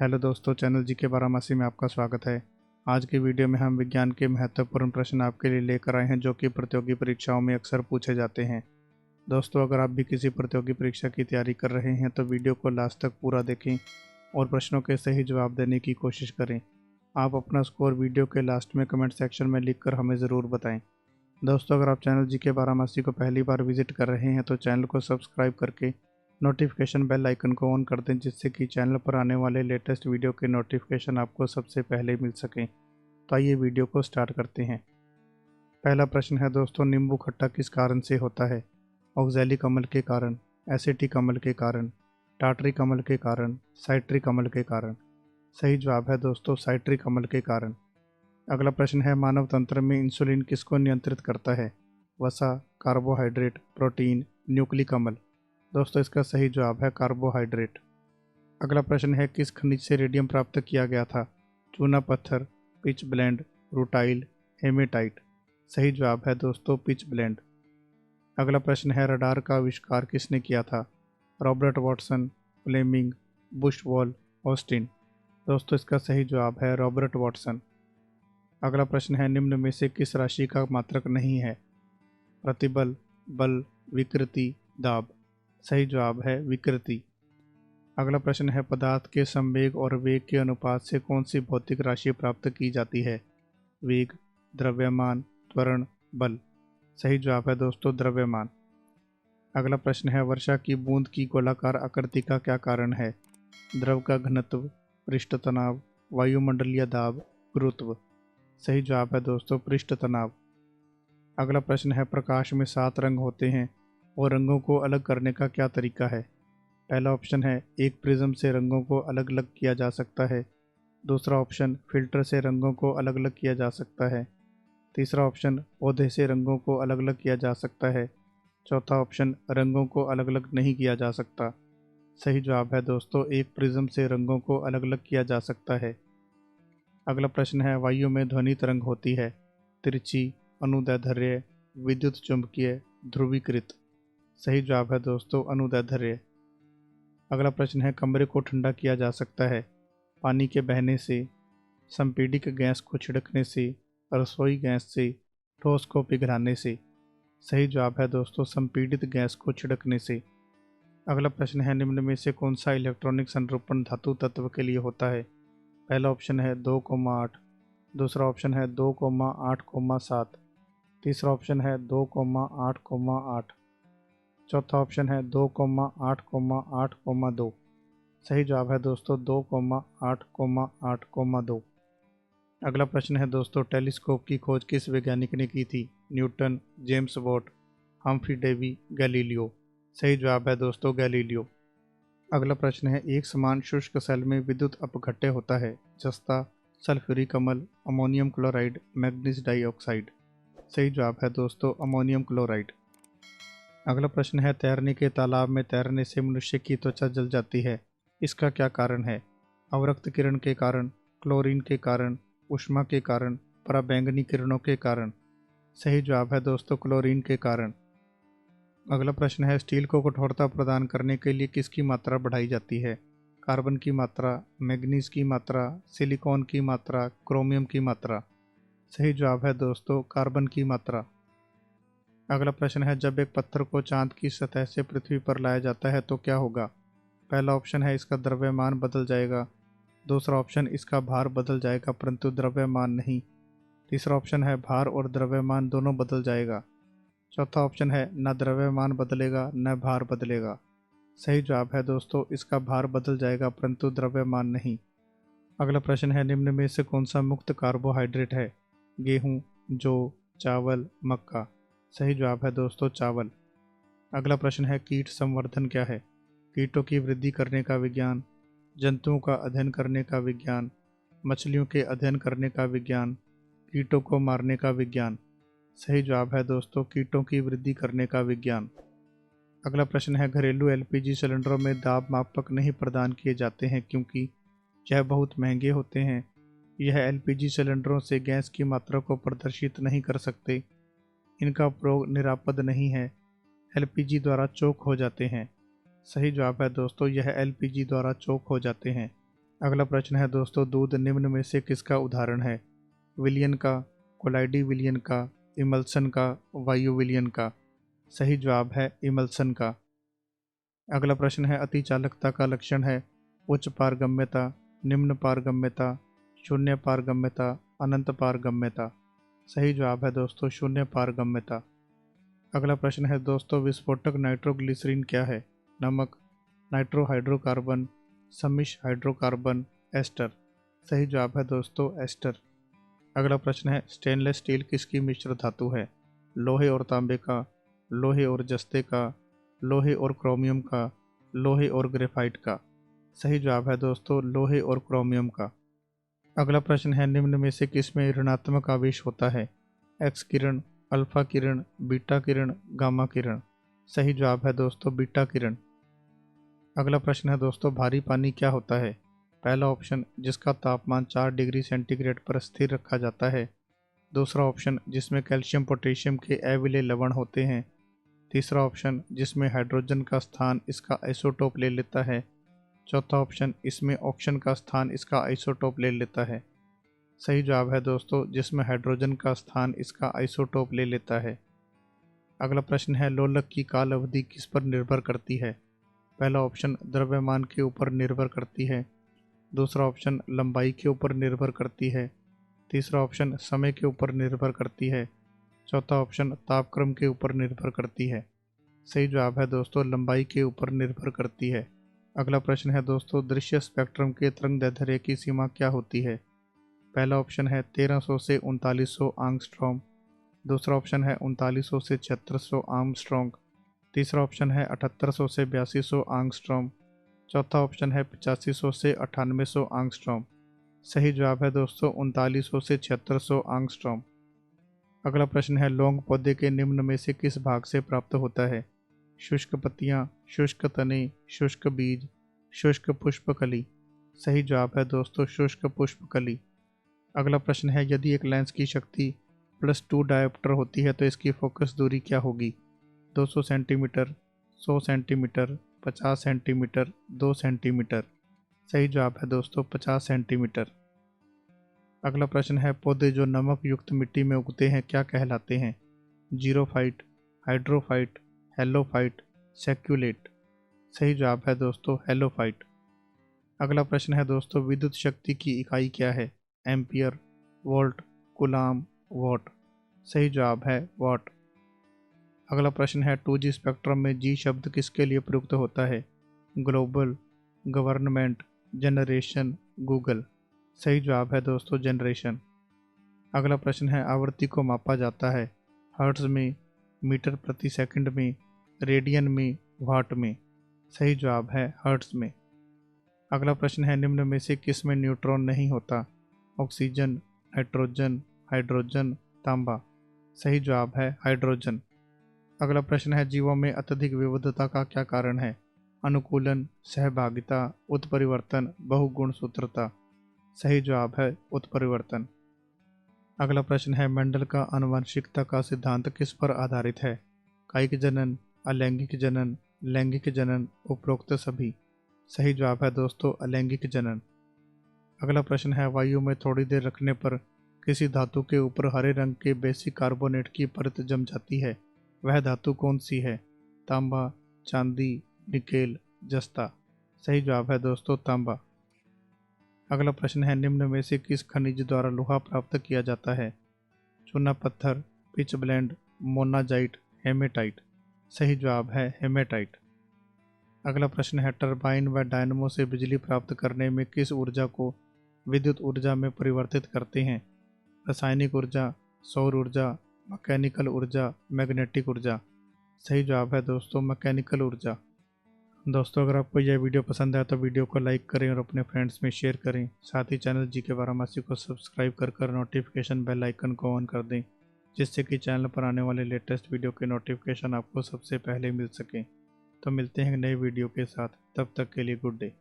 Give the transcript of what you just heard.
Hello दोस्तों, channel जी के बारामासी में आपका स्वागत है। आज की वीडियो में हम विज्ञान के महत्वपूर्ण प्रश्न आपके लिए लेकर आए हैं जो कि प्रतियोगी परीक्षाओं में अक्सर पूछे जाते हैं। दोस्तों, अगर आप भी किसी प्रतियोगी परीक्षा की तैयारी कर रहे हैं तो वीडियो को लास्ट तक पूरा देखें और प्रश्नों के सही जवाब देने की कोशिश करें। आप अपना स्कोर वीडियो के लास्ट में कमेंट सेक्शन में लिखकर हमें ज़रूर बताएं। दोस्तों, अगर आप चैनल जी के बारामासी को पहली बार विजिट कर रहे हैं तो चैनल को सब्सक्राइब करके नोटिफिकेशन बेल आइकन को ऑन कर दें, जिससे कि चैनल पर आने वाले लेटेस्ट वीडियो के नोटिफिकेशन आपको सबसे पहले मिल सकें। तो आइए वीडियो को स्टार्ट करते हैं। पहला प्रश्न है दोस्तों, नींबू खट्टा किस कारण से होता है? ऑक्जेलिक अम्ल के कारण, एसिटिक अम्ल के कारण, टार्टरिक अम्ल के कारण, साइट्रिक अम्ल के कारण। सही जवाब है दोस्तों साइट्रिक अम्ल के कारण। अगला प्रश्न है, मानव तंत्र में इंसुलिन किसको नियंत्रित करता है? वसा, कार्बोहाइड्रेट, प्रोटीन, न्यूक्लिक अम्ल। दोस्तों, इसका सही जवाब है कार्बोहाइड्रेट। अगला प्रश्न है, किस खनिज से रेडियम प्राप्त किया गया था? चूना पत्थर, पिच ब्लेंड, रूटाइल, हेमेटाइट। सही जवाब है दोस्तों पिच ब्लेंड। अगला प्रश्न है, रडार का आविष्कार किसने किया था? Robert Watson, Fleming, Bush Wall, Austin. दोस्तों, इसका सही जवाब है रॉबर्ट वॉटसन। अगला प्रश्न है, निम्न में से किस राशि का मात्रक नहीं है? प्रतिबल, बल, विकृति, दाब। सही जवाब है विकृति। अगला प्रश्न है, पदार्थ के संवेग और वेग के अनुपात से कौन सी भौतिक राशि प्राप्त की जाती है? वेग, द्रव्यमान, त्वरण, बल। सही जवाब है दोस्तों द्रव्यमान। अगला प्रश्न है, वर्षा की बूंद की गोलाकार आकृति का क्या कारण है? द्रव का घनत्व, पृष्ठ तनाव, वायुमंडलीय दाब, गुरुत्व। सही जवाब है दोस्तों पृष्ठ तनाव। अगला प्रश्न है, प्रकाश में 7 रंग होते हैं और रंगों को अलग करने का क्या तरीका है? पहला ऑप्शन है, एक प्रिज्म से रंगों को अलग अलग किया जा सकता है। दूसरा ऑप्शन, फिल्टर से रंगों को अलग अलग किया जा सकता है। तीसरा ऑप्शन, पौधे से रंगों को अलग अलग किया जा सकता है। चौथा ऑप्शन, रंगों को अलग अलग नहीं किया जा सकता। सही जवाब है दोस्तों, एक प्रिज्म से रंगों को अलग अलग किया जा सकता है। अगला प्रश्न है, वायु में ध्वनि तरंग होती है? तिरछी, अनुदैर्ध्य, विद्युत चुंबकीय, ध्रुवीकृत। सही जवाब है दोस्तों अनुदैर्ध्य। अगला प्रश्न है, कमरे को ठंडा किया जा सकता है? पानी के बहने से, संपीड़ित गैस को छिड़कने से, रसोई गैस से, ठोस को पिघलाने से। सही जवाब है दोस्तों संपीड़ित गैस को छिड़कने से। अगला प्रश्न है, निम्न में से कौन सा इलेक्ट्रॉनिक संरूपण धातु तत्व के लिए होता है? पहला ऑप्शन है 2,8, दूसरा ऑप्शन है 2,8,7, तीसरा ऑप्शन है 2,8,8, चौथा ऑप्शन है 2,8,8,2। सही जवाब है दोस्तों 2,8,8,2। अगला प्रश्न है दोस्तों, टेलीस्कोप की खोज किस वैज्ञानिक ने की थी? Newton, James Watt, Humphry Davy, Galileo. सही जवाब है दोस्तों गैलीलियो। अगला प्रश्न है, एक समान शुष्क सेल में विद्युत अपघट्य होता है? जस्ता, सल्फ्यूरिक अम्ल, अमोनियम क्लोराइड, मैग्नीज डाइऑक्साइड। सही जवाब है दोस्तों अमोनियम क्लोराइड। अगला प्रश्न है, तैरने के तालाब में तैरने से मनुष्य की त्वचा जल जाती है, इसका क्या कारण है? अवरक्त किरण के कारण, क्लोरीन के कारण, ऊष्मा के कारण, पराबैंगनी किरणों के कारण। सही जवाब है दोस्तों क्लोरीन के कारण। अगला प्रश्न है, स्टील को कठोरता प्रदान करने के लिए किसकी मात्रा बढ़ाई जाती है? कार्बन की मात्रा, मैग्नीज की मात्रा, सिलिकॉन की मात्रा, क्रोमियम की मात्रा। सही जवाब है दोस्तों कार्बन की मात्रा। अगला प्रश्न है, जब एक पत्थर को चांद की सतह से पृथ्वी पर लाया जाता है तो क्या होगा? पहला ऑप्शन है, इसका द्रव्यमान बदल जाएगा। दूसरा ऑप्शन, इसका भार बदल जाएगा परंतु द्रव्यमान नहीं। तीसरा ऑप्शन है, भार और द्रव्यमान दोनों बदल जाएगा। चौथा ऑप्शन है, न द्रव्यमान बदलेगा न भार बदलेगा। सही जवाब है दोस्तों, इसका भार बदल जाएगा परंतु द्रव्यमान नहीं। अगला प्रश्न है, निम्न में से कौन सा मुक्त कार्बोहाइड्रेट है? गेहूँ, जौ, चावल, मक्का। सही जवाब है दोस्तों चावल। अगला प्रश्न है, कीट संवर्धन क्या है? कीटों की वृद्धि करने का विज्ञान, जंतुओं का अध्ययन करने का विज्ञान, मछलियों के अध्ययन करने का विज्ञान, कीटों को मारने का विज्ञान। सही जवाब है दोस्तों कीटों की वृद्धि करने का विज्ञान। अगला प्रश्न है, घरेलू एलपीजी सिलेंडरों में दाब मापक नहीं प्रदान किए जाते हैं क्योंकि यह बहुत महंगे होते हैं। यह एलपीजी सिलेंडरों से गैस की मात्रा को प्रदर्शित नहीं कर सकते। इनका उपयोग निरापद नहीं है। एलपीजी द्वारा चोक हो जाते हैं। सही जवाब है दोस्तों यह एलपीजी द्वारा चोक हो जाते हैं। अगला प्रश्न है दोस्तों, दूध निम्न में से किसका उदाहरण है? विलयन का, कोलाइडी विलयन का, इमल्सन का, वायु विलयन का? सही जवाब है इमल्सन का। अगला प्रश्न है, अति चालकता का लक्षण है उच्च पारगम्यता, निम्न पारगम्यता, शून्य पारगम्यता, अनंत पारगम्यता? सही जवाब है दोस्तों शून्य पारगम्यता। अगला प्रश्न है दोस्तों, विस्फोटक नाइट्रोग्लिसरीन क्या है? नमक, नाइट्रोहाइड्रोकार्बन, समिश हाइड्रोकार्बन, एस्टर? सही जवाब है दोस्तों एस्टर। अगला प्रश्न है, स्टेनलेस स्टील किसकी मिश्र धातु है? लोहे और तांबे का, लोहे और जस्ते का, लोहे और क्रोमियम का, लोहे और ग्रेफाइट का? सही जवाब है दोस्तों लोहे और क्रोमियम का। अगला प्रश्न है, निम्न में से किसमें ऋणात्मक आवेश होता है? एक्स किरण, अल्फा किरण, बीटा किरण, गामा किरण? सही जवाब है दोस्तों बीटा किरण। अगला प्रश्न है दोस्तों, भारी पानी क्या होता है? पहला ऑप्शन, जिसका तापमान 4 डिग्री सेंटीग्रेड पर स्थिर रखा जाता है। दूसरा ऑप्शन, जिसमें कैल्शियम पोटेशियम के अविलेय लवण होते हैं। तीसरा ऑप्शन, जिसमें हाइड्रोजन का स्थान इसका आइसोटोप ले लेता है। चौथा ऑप्शन, इसमें ऑक्सीजन का स्थान इसका आइसोटोप ले लेता है। सही जवाब है दोस्तों जिसमें हाइड्रोजन का स्थान इसका आइसोटोप ले लेता है। अगला प्रश्न है, लोलक की काल अवधि किस पर निर्भर करती है? पहला ऑप्शन, द्रव्यमान के ऊपर निर्भर करती है। दूसरा ऑप्शन, लंबाई के ऊपर निर्भर करती है। तीसरा ऑप्शन, समय के ऊपर निर्भर करती है। चौथा ऑप्शन, तापक्रम के ऊपर निर्भर करती है। सही जवाब है दोस्तों लंबाई के ऊपर निर्भर करती है। अगला प्रश्न है दोस्तों, दृश्य स्पेक्ट्रम के तरंगदैर्ध्य की सीमा क्या होती है? पहला ऑप्शन है 1300 से 3900 एंगस्ट्रॉम। दूसरा ऑप्शन है 3900 से 7600 एंगस्ट्रॉम। तीसरा ऑप्शन है 7800 से 8200 एंगस्ट्रॉम। चौथा ऑप्शन है 8500 से 9800 एंगस्ट्रॉम। सही जवाब है दोस्तों 3900 से 7600 एंगस्ट्रॉम। अगला प्रश्न है, लौंग पौधे के निम्न में से किस भाग से प्राप्त होता है? शुष्क पत्तियां, शुष्क तने, शुष्क बीज, शुष्क पुष्पकली? सही जवाब है दोस्तों शुष्क पुष्पकली। अगला प्रश्न है, यदि एक लेंस की शक्ति +2 डायोप्टर होती है तो इसकी फोकस दूरी क्या होगी? 200 सेंटीमीटर, 100 सेंटीमीटर, 50 सेंटीमीटर, 2 सेंटीमीटर? सही जवाब है दोस्तों 50 सेंटीमीटर। अगला प्रश्न है, पौधे जो नमक युक्त मिट्टी में उगते हैं क्या कहलाते हैं? Xerophyte, hydrophyte, halophyte, succulent? सही जवाब है दोस्तों हेलोफाइट। अगला प्रश्न है दोस्तों, विद्युत शक्ति की इकाई क्या है? Ampere, volt, coulomb, what? सही जवाब है वॉट। अगला प्रश्न है, 2G स्पेक्ट्रम में जी शब्द किसके लिए प्रयुक्त होता है? Global, government, generation, Google? सही जवाब है दोस्तों जनरेशन। अगला प्रश्न है, आवृत्ति को मापा जाता है हर्ट्ज में, मीटर प्रति सेकंड में, रेडियन में, वाट में? सही जवाब है हर्ट्ज में। अगला प्रश्न है, निम्न में से किस में न्यूट्रॉन नहीं होता? ऑक्सीजन, नाइट्रोजन, हाइड्रोजन, तांबा? सही जवाब है हाइड्रोजन। अगला प्रश्न है, जीवों में अत्यधिक विविधता का क्या कारण है? अनुकूलन, सहभागिता, उत्परिवर्तन, बहुगुण सूत्रता? सही जवाब है उत्परिवर्तन। अगला प्रश्न है, मेंडल का आनुवंशिकता का सिद्धांत किस पर आधारित है? कायिक जनन, अलैंगिक जनन, लैंगिक जनन, उपरोक्त सभी? सही जवाब है दोस्तों अलैंगिक जनन। अगला प्रश्न है, वायु में थोड़ी देर रखने पर किसी धातु के ऊपर हरे रंग के बेसिक कार्बोनेट की परत जम जाती है, वह धातु कौन सी है? तांबा, चांदी, निकेल, जस्ता? सही जवाब है दोस्तों तांबा। अगला प्रश्न है, निम्न में से किस खनिज द्वारा लोहा प्राप्त किया जाता है? चूना पत्थर, पिच ब्लेंड, मोनाजाइट, हेमेटाइट? सही जवाब है हेमेटाइट। अगला प्रश्न है, टरबाइन व डायनमो से बिजली प्राप्त करने में किस ऊर्जा को विद्युत ऊर्जा में परिवर्तित करते हैं? रासायनिक ऊर्जा, सौर ऊर्जा, मैकेनिकल ऊर्जा, मैग्नेटिक ऊर्जा? सही जवाब है दोस्तों मैकेनिकल ऊर्जा। दोस्तों अगर आपको यह वीडियो पसंद आया तो वीडियो को लाइक करें और अपने फ्रेंड्स में शेयर करें। साथ ही चैनल जीके बारामासी को सब्सक्राइब कर नोटिफिकेशन बेल आइकन को ऑन कर दें, जिससे कि चैनल पर आने वाले लेटेस्ट वीडियो के नोटिफिकेशन आपको सबसे पहले मिल सकें। तो मिलते हैं नए वीडियो के साथ, तब तक के लिए गुड डे।